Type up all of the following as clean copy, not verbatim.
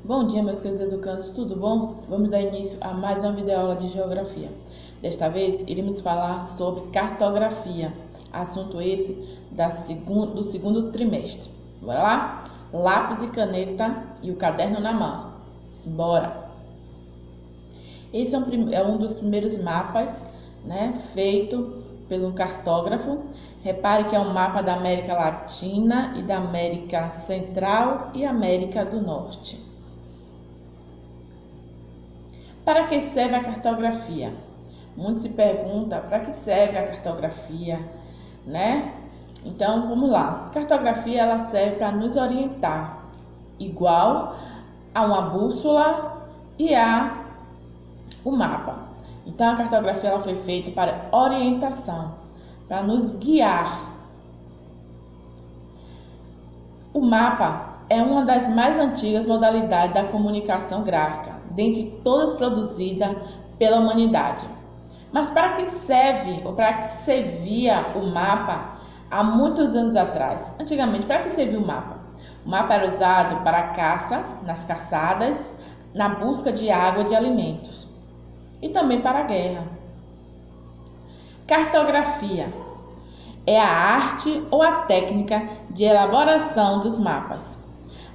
Bom dia, meus queridos educandos, tudo bom? Vamos dar início a mais uma videoaula de geografia. Desta vez, iremos falar sobre cartografia, assunto esse do segundo trimestre. Bora lá? Lápis e caneta e o caderno na mão. Simbora! Esse é um dos primeiros mapas, feito pelo cartógrafo. Repare que é um mapa da América Latina e da América Central e América do Norte. Para que serve a cartografia? Muitos se perguntam para que serve a cartografia, Então, vamos lá. A cartografia ela serve para nos orientar, igual a uma bússola e o mapa. Então, a cartografia ela foi feita para orientação, para nos guiar. O mapa é uma das mais antigas modalidades da comunicação gráfica, dentre todas produzidas pela humanidade. Mas para que serve ou para que servia o mapa há muitos anos atrás? Antigamente, para que servia o mapa? O mapa era usado para a caça, nas caçadas, na busca de água e de alimentos, e também para a guerra. Cartografia é a arte ou a técnica de elaboração dos mapas.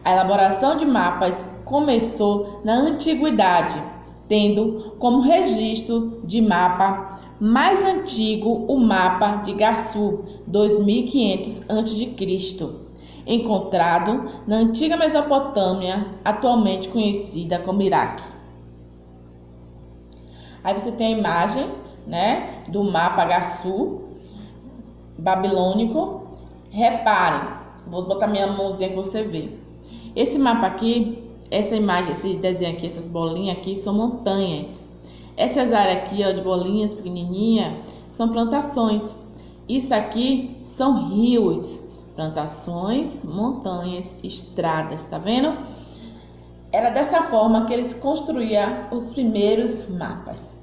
A elaboração de mapas começou na antiguidade, tendo como registro de mapa mais antigo o mapa de Gassur, 2500 a.C., encontrado na antiga Mesopotâmia, atualmente conhecida como Iraque. Aí você tem a imagem, do mapa Gassur babilônico. Reparem, vou botar minha mãozinha que você vê. Esse mapa aqui, essa imagem, esse desenho aqui, essas bolinhas aqui são montanhas. Essas áreas aqui, ó, de bolinhas pequenininhas, são plantações. Isso aqui são rios, plantações, montanhas, estradas, tá vendo? Era dessa forma que eles construíam os primeiros mapas.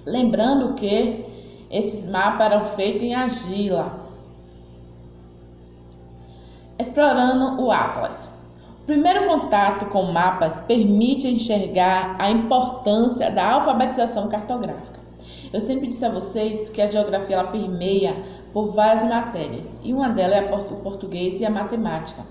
Lembrando que esses mapas eram feitos em argila. Explorando o Atlas. O primeiro contato com mapas permite enxergar a importância da alfabetização cartográfica. Eu sempre disse a vocês que a geografia ela permeia por várias matérias, e uma delas é o português e a matemática.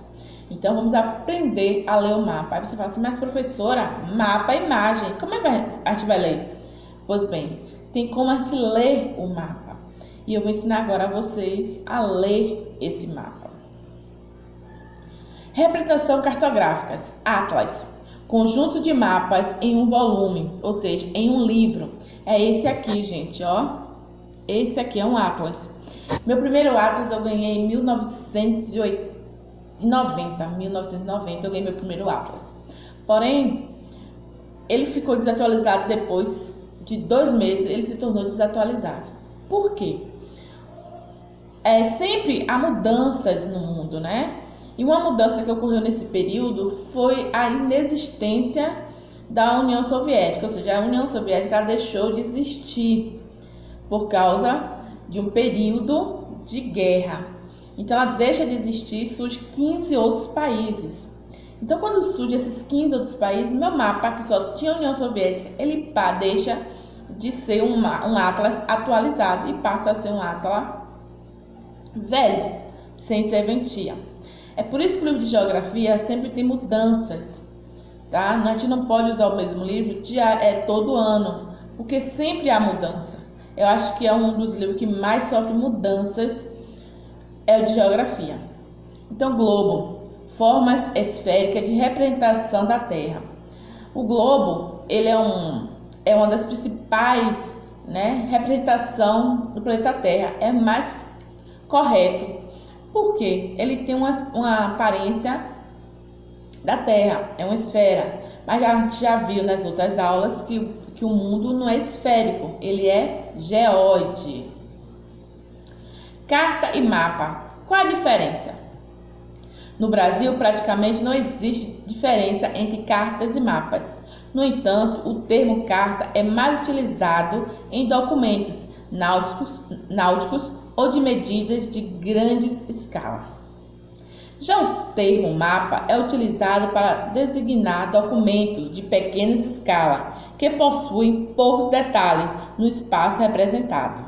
Então vamos aprender a ler o mapa. Aí você fala assim, mas professora, mapa é imagem, como é que a gente vai ler? Pois bem, tem como a gente ler o mapa. E eu vou ensinar agora a vocês a ler esse mapa. Representação cartográfica, Atlas, conjunto de mapas em um volume, ou seja, em um livro. É esse aqui, gente, ó. Esse aqui é um Atlas. Meu primeiro Atlas eu ganhei em 1990 eu ganhei meu primeiro Atlas. Porém, ele ficou desatualizado depois de 2 meses, ele se tornou desatualizado. Por quê? Sempre há mudanças no mundo, E uma mudança que ocorreu nesse período foi a inexistência da União Soviética, ou seja, a União Soviética deixou de existir por causa de um período de guerra. Então ela deixa de existir e surge 15 outros países. Então quando surge esses 15 outros países, meu mapa, que só tinha a União Soviética, ele deixa de ser um Atlas atualizado e passa a ser um Atlas velho, sem serventia. É por isso que o livro de geografia sempre tem mudanças, tá? A gente não pode usar o mesmo livro todo ano, porque sempre há mudança. Eu acho que é um dos livros que mais sofre mudanças, é o de geografia. Então, globo, formas esféricas de representação da Terra. O globo, ele é uma das principais, representação do planeta Terra. É mais correto. Por quê? Ele tem uma aparência da Terra, é uma esfera. Mas a gente já viu nas outras aulas que o mundo não é esférico, ele é geóide. Carta e mapa. Qual a diferença? No Brasil, praticamente não existe diferença entre cartas e mapas. No entanto, o termo carta é mais utilizado em documentos náuticos ou de medidas de grande escala. Já o termo mapa é utilizado para designar documentos de pequena escala que possuem poucos detalhes no espaço representado.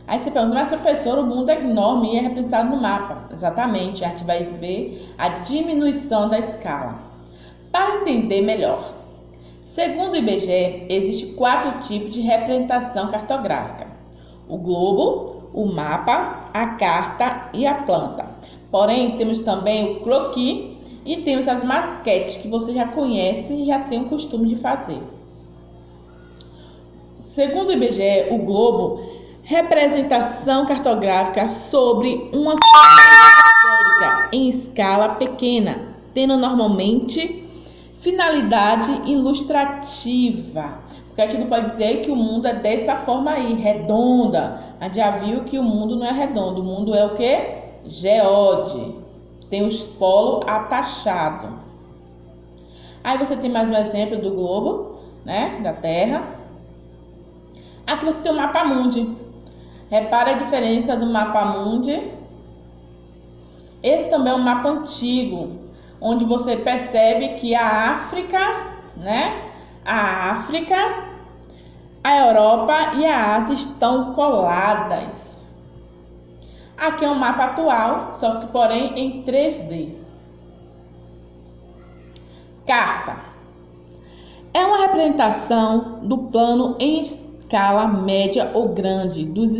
Aí você pergunta, mas professor, o mundo é enorme e é representado no mapa. Exatamente, a gente vai ver a diminuição da escala. Para entender melhor, segundo o IBGE, existem 4 tipos de representação cartográfica: o globo, o mapa, a carta e a planta. Porém, temos também o croquis e temos as maquetes, que você já conhece e já tem o costume de fazer. Segundo o IBGE, o globo, representação cartográfica sobre uma esférica em escala pequena, tendo normalmente finalidade ilustrativa. Porque a gente não pode dizer que o mundo é dessa forma aí, redonda. A gente já viu que o mundo não é redondo. O mundo é o quê? Geode. Tem os polos atachados. Aí você tem mais um exemplo do globo, né? Da Terra. Aqui você tem o mapa mundi. Repara a diferença do mapa mundi. Esse também é um mapa antigo, onde você percebe que a África, né? A África, a Europa e a Ásia estão coladas. Aqui é um mapa atual, só que porém em 3D. Carta é uma representação do plano em escala média ou grande dos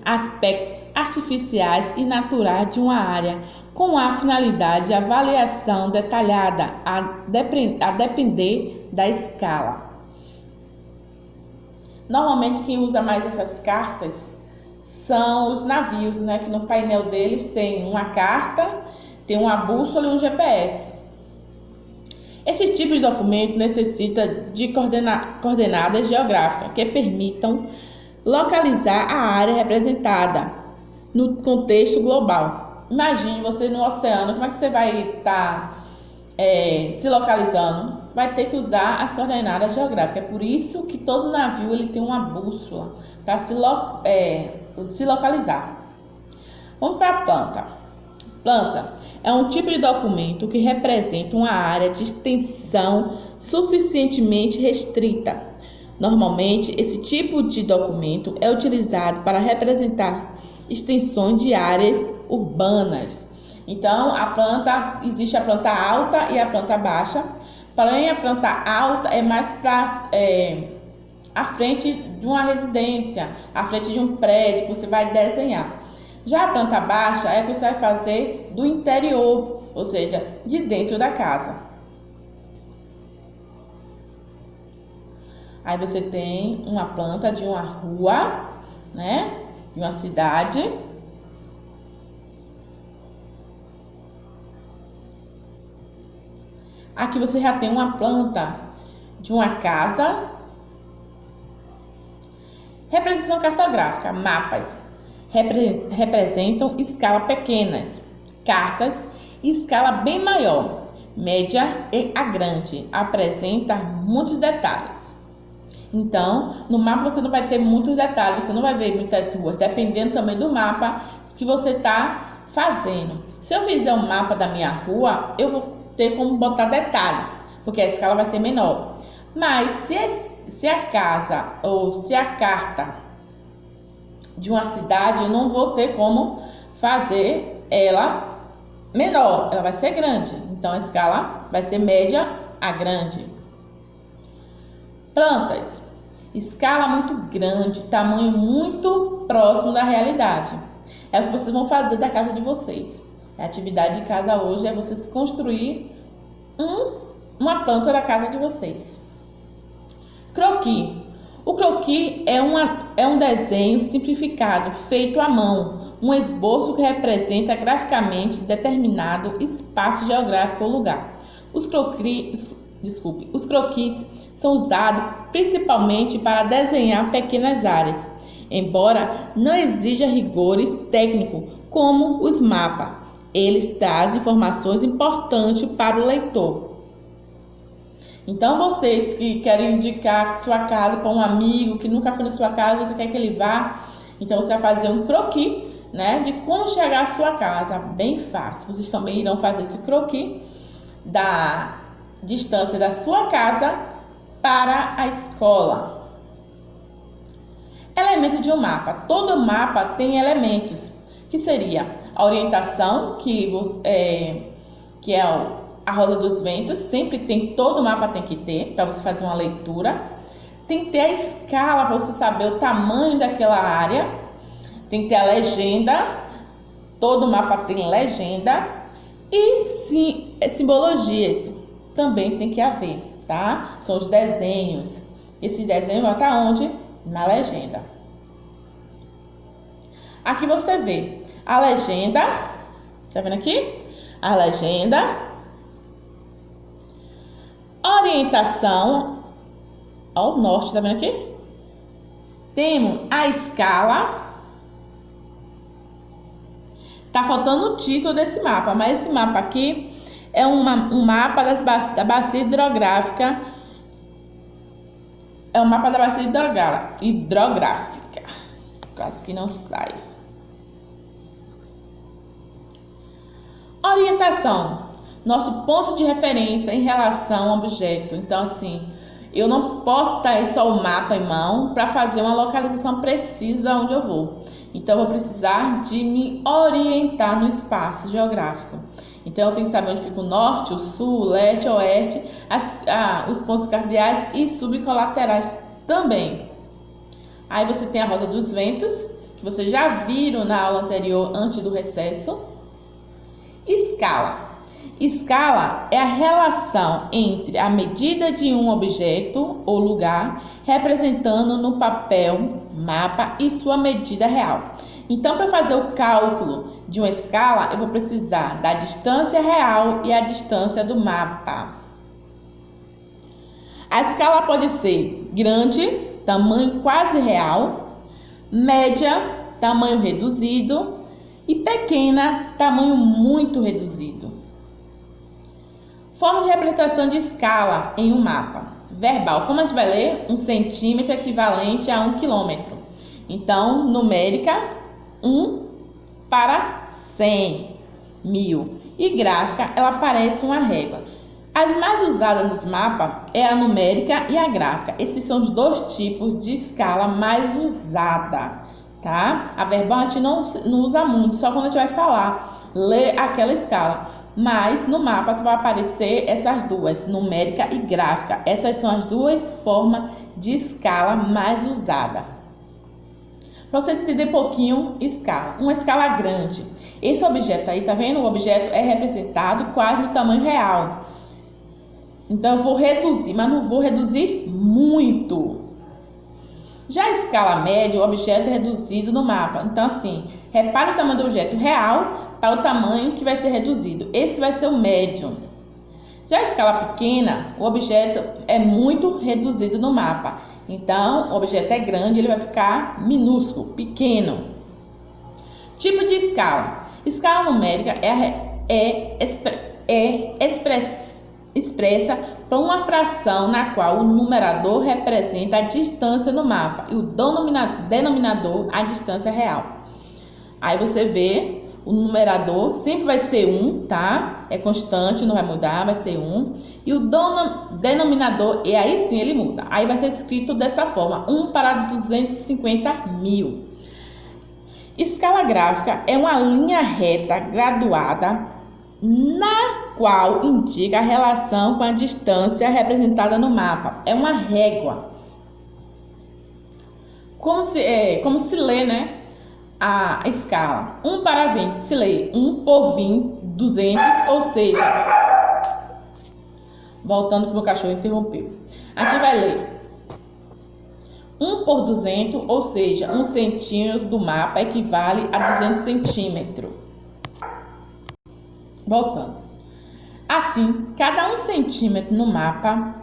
aspectos artificiais e naturais de uma área, com a finalidade de avaliação detalhada a depender da escala. Normalmente quem usa mais essas cartas são os navios, né? Que no painel deles tem uma carta, tem uma bússola e um GPS. Esse tipo de documento necessita de coordenadas geográficas que permitam localizar a área representada no contexto global. Imagine você no oceano, como é que você vai estar se localizando? Vai ter que usar as coordenadas geográficas. É por isso que todo navio ele tem uma bússola para se localizar. Vamos para a planta. Planta é um tipo de documento que representa uma área de extensão suficientemente restrita. Normalmente, esse tipo de documento é utilizado para representar extensões de áreas urbanas. Então, existe a planta alta e a planta baixa. Porém, a planta alta é mais para à frente de uma residência, à frente de um prédio que você vai desenhar. Já a planta baixa é que você vai fazer do interior, ou seja, de dentro da casa. Aí você tem uma planta de uma rua, né? De uma cidade. Aqui você já tem uma planta de uma casa. Representação cartográfica, mapas. Representam escala pequenas, cartas, escala bem maior, média e a grande, apresenta muitos detalhes. Então, no mapa você não vai ter muitos detalhes, você não vai ver muitas ruas, dependendo também do mapa que você está fazendo. Se eu fizer um mapa da minha rua, eu vou ter como botar detalhes, porque a escala vai ser menor. Mas se a casa ou se a carta de uma cidade, eu não vou ter como fazer ela menor, ela vai ser grande. Então a escala vai ser média a grande. Plantas, escala muito grande, tamanho muito próximo da realidade. É o que vocês vão fazer da casa de vocês. A atividade de casa hoje é vocês construir uma planta da casa de vocês. Croquis. O croquis é um desenho simplificado, feito à mão, um esboço que representa graficamente determinado espaço geográfico ou lugar. Os croquis são usados principalmente para desenhar pequenas áreas, embora não exija rigores técnicos como os mapas. Eles trazem informações importantes para o leitor. Então, vocês que querem indicar sua casa para um amigo que nunca foi na sua casa, você quer que ele vá, então você vai fazer um croquis né, de como chegar à sua casa, bem fácil. Vocês também irão fazer esse croquis da distância da sua casa para a escola. Elemento de um mapa. Todo mapa tem elementos, que seria a orientação, que é a rosa dos ventos, sempre tem, todo mapa tem que ter, para você fazer uma leitura. Tem que ter a escala, para você saber o tamanho daquela área. Tem que ter a legenda, todo mapa tem legenda. E sim, simbologias também tem que haver, tá? São os desenhos. Esses desenhos vão estar onde? Na legenda. Aqui você vê a legenda, tá vendo aqui? A legenda, orientação, ó, o norte, tá vendo aqui? Temos a escala. Tá faltando o título desse mapa, mas esse mapa aqui é um mapa da bacia hidrográfica. É um mapa da bacia hidrográfica. Quase que não sai. Orientação. Nosso ponto de referência em relação ao objeto. Então, assim, eu não posso ter só o mapa em mão para fazer uma localização precisa de onde eu vou. Então, eu vou precisar de me orientar no espaço geográfico. Então, eu tenho que saber onde fica o norte, o sul, o leste, o oeste, os pontos cardeais e subcolaterais também. Aí você tem a rosa dos ventos, que vocês já viram na aula anterior, antes do recesso. Escala. Escala é a relação entre a medida de um objeto ou lugar, representando no papel, mapa e sua medida real. Então, para fazer o cálculo de uma escala, eu vou precisar da distância real e a distância do mapa. A escala pode ser grande, tamanho quase real, média, tamanho reduzido e pequena, tamanho muito reduzido. Forma de representação de escala em um mapa. Verbal, como a gente vai ler? 1 centímetro equivalente a 1 quilômetro. Então, numérica, 1 para 100, 1000. E gráfica, ela parece uma régua. As mais usadas nos mapas é a numérica e a gráfica. Esses são os dois tipos de escala mais usada, tá? A verbal a gente não usa muito, só quando a gente vai falar, ler aquela escala. Mas no mapa só vai aparecer essas duas, numérica e gráfica. Essas são as duas formas de escala mais usada. Para você entender um pouquinho escala. Uma escala grande. Esse objeto aí, tá vendo? O objeto é representado quase no tamanho real. Então eu vou reduzir, mas não vou reduzir muito. Já a escala média, o objeto é reduzido no mapa. Então assim, repare o tamanho do objeto real para o tamanho que vai ser reduzido. Esse vai ser o médio. Já a escala pequena, o objeto é muito reduzido no mapa. Então, o objeto é grande, ele vai ficar minúsculo, pequeno. Tipo de escala. Escala numérica expressa por uma fração na qual o numerador representa a distância no mapa e o denominador a distância real. Aí você vê, o numerador sempre vai ser 1, tá? É constante, não vai mudar, vai ser 1. E o denominador, e aí sim ele muda. Aí vai ser escrito dessa forma, 1 para 250.000. Escala gráfica é uma linha reta graduada na qual indica a relação com a distância representada no mapa. É uma régua. Como se lê, né? A escala 1 para 20 se lê 1 por 20, 200, ou seja, voltando que o meu cachorro interrompeu, a gente vai ler 1 por 200, ou seja, 1 centímetro do mapa equivale a 200 centímetros. Voltando. Assim, cada 1 centímetro no mapa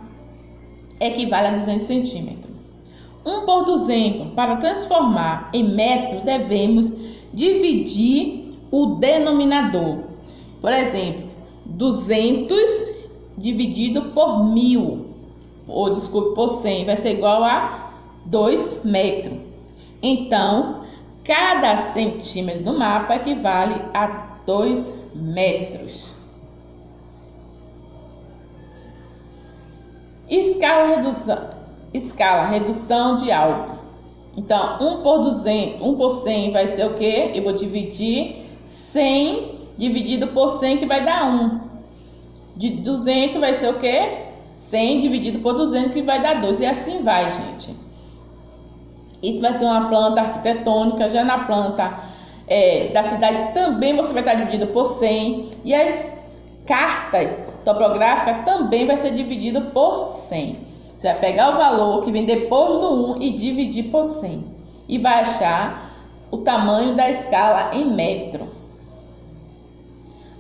equivale a 200 centímetros. 1 por 200, para transformar em metro, devemos dividir o denominador. Por exemplo, 200 dividido por 1000, ou desculpe, por 100, vai ser igual a 2 metros. Então, Cada centímetro do mapa equivale a 2 metros. Escala, redução de algo. Então, 1 por 100 vai ser o quê? Eu vou dividir 100 dividido por 100, que vai dar 1. De 200 vai ser o quê? 100 dividido por 200, que vai dar 2. E assim vai, gente. Isso vai ser uma planta arquitetônica. Já na planta da cidade também você vai estar dividido por 100. E as cartas topográficas também vai ser dividido por 100. Você vai pegar o valor que vem depois do 1 e dividir por 100. E vai achar o tamanho da escala em metro.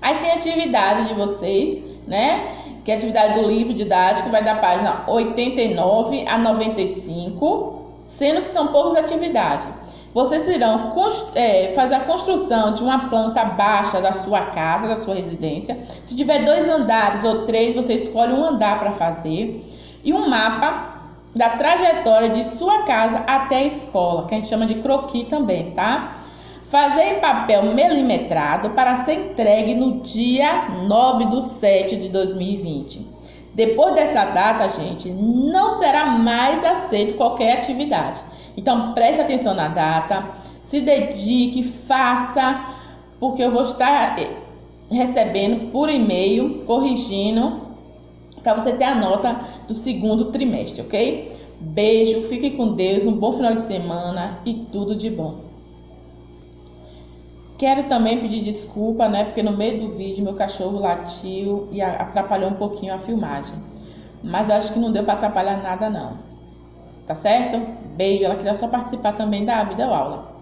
Aí tem a atividade de vocês, né? Que é a atividade do livro didático, vai da página 89 a 95, sendo que são poucas atividades. Vocês irão fazer a construção de uma planta baixa da sua casa, da sua residência. Se tiver 2 andares ou 3, você escolhe um andar para fazer. E um mapa da trajetória de sua casa até a escola, que a gente chama de croquis também, tá? Fazer em papel milimetrado para ser entregue no dia 9/7/2020. Depois dessa data, gente, não será mais aceito qualquer atividade. Então, preste atenção na data, se dedique, faça, porque eu vou estar recebendo por e-mail, corrigindo, para você ter a nota do 2º trimestre, ok? Beijo, fique com Deus, um bom final de semana e tudo de bom. Quero também pedir desculpa, né? Porque no meio do vídeo meu cachorro latiu e atrapalhou um pouquinho a filmagem. Mas eu acho que não deu para atrapalhar nada, não. Tá certo? Beijo, ela queria só participar também da videoaula.